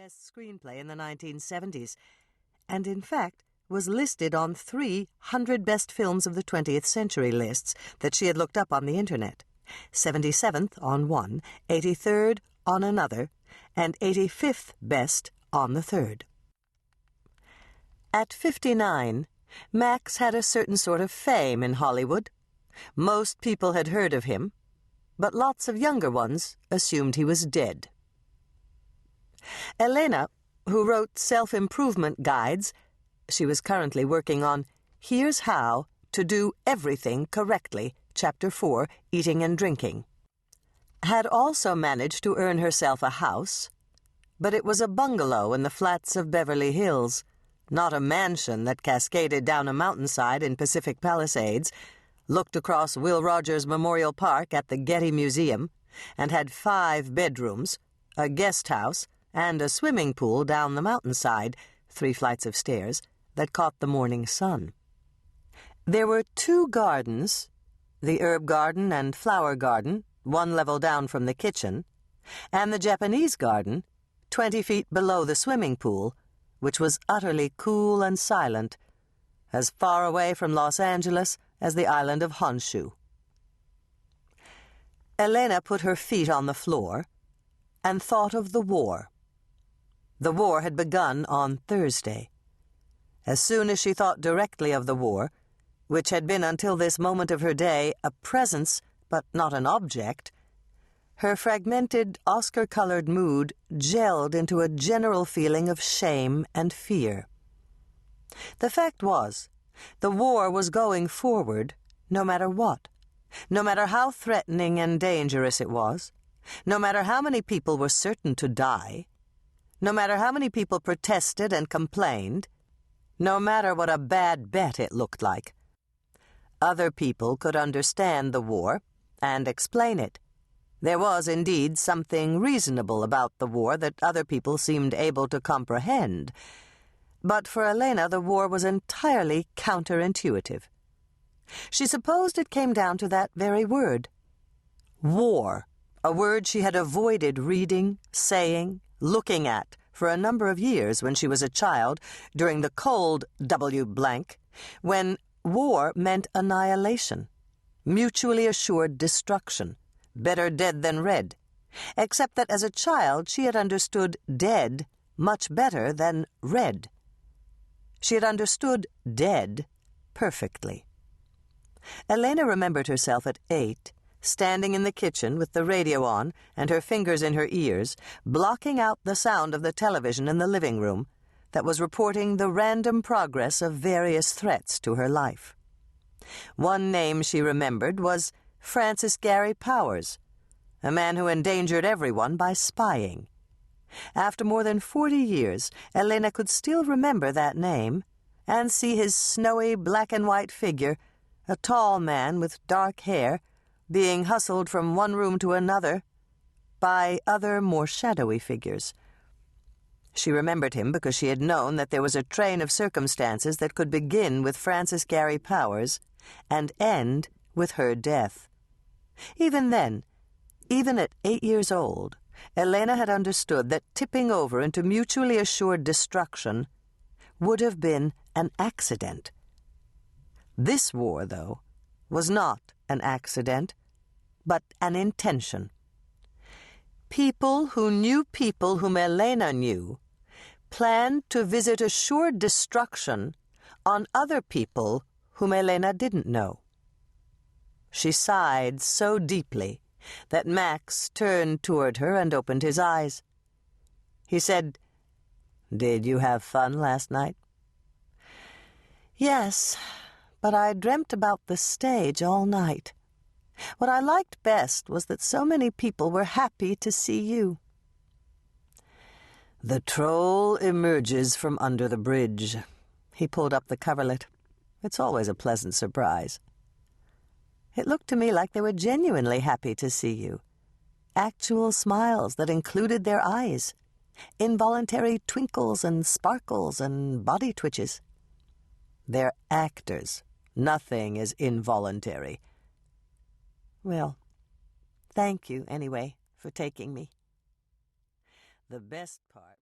best screenplay in the 1970s, and in fact was listed on 300 best films of the 20th century lists that she had looked up on the internet. 77th on one, 83rd on another, and 85th best on the third. At 59, Max had a certain sort of fame in Hollywood. Most people had heard of him, but lots of younger ones assumed he was dead. Elena, who wrote self-improvement guides, she was currently working on Here's How to Do Everything Correctly, Chapter 4, Eating and Drinking, had also managed to earn herself a house, but it was a bungalow in the flats of Beverly Hills, not a mansion that cascaded down a mountainside in Pacific Palisades, looked across Will Rogers Memorial Park at the Getty Museum, and had 5 bedrooms, a guest house, and a swimming pool down the mountainside, 3 flights of stairs, that caught the morning sun. There were 2 gardens, the herb garden and flower garden, 1 level down from the kitchen, and the Japanese garden, 20 feet below the swimming pool, which was utterly cool and silent, as far away from Los Angeles as the island of Honshu. Elena put her feet on the floor and thought of the war. The war had begun on Thursday. As soon as she thought directly of the war, which had been until this moment of her day a presence but not an object, her fragmented, Oscar-colored mood gelled into a general feeling of shame and fear. The fact was, the war was going forward no matter what, no matter how threatening and dangerous it was, no matter how many people were certain to die, no matter how many people protested and complained, no matter what a bad bet it looked like. Other people could understand the war and explain it. There was indeed something reasonable about the war that other people seemed able to comprehend. But for Elena, the war was entirely counterintuitive. She supposed it came down to that very word. War, a word she had avoided reading, saying, looking at for a number of years when she was a child, during the cold W blank, when war meant annihilation, mutually assured destruction, better dead than red, except that as a child she had understood dead much better than red. She had understood dead perfectly. Elena remembered herself at 8, standing in the kitchen with the radio on and her fingers in her ears, blocking out the sound of the television in the living room that was reporting the random progress of various threats to her life. One name she remembered was Francis Gary Powers, a man who endangered everyone by spying. After more than 40 years, Elena could still remember that name and see his snowy black-and-white figure, a tall man with dark hair, being hustled from one room to another by other, more shadowy figures. She remembered him because she had known that there was a train of circumstances that could begin with Francis Gary Powers and end with her death. Even then, even at 8 years old, Elena had understood that tipping over into mutually assured destruction would have been an accident. This war, though, was not an accident, but an intention. People who knew people whom Elena knew planned to visit assured destruction on other people whom Elena didn't know. She sighed so deeply that Max turned toward her and opened his eyes. He said, "Did you have fun last night?" "Yes, but I dreamt about the stage all night. What I liked best was that so many people were happy to see you." "The troll emerges from under the bridge." He pulled up the coverlet. "It's always a pleasant surprise." "It looked to me like they were genuinely happy to see you. Actual smiles that included their eyes. Involuntary twinkles and sparkles and body twitches." "They're actors. Nothing is involuntary." "Well, thank you, anyway, for taking me." The best part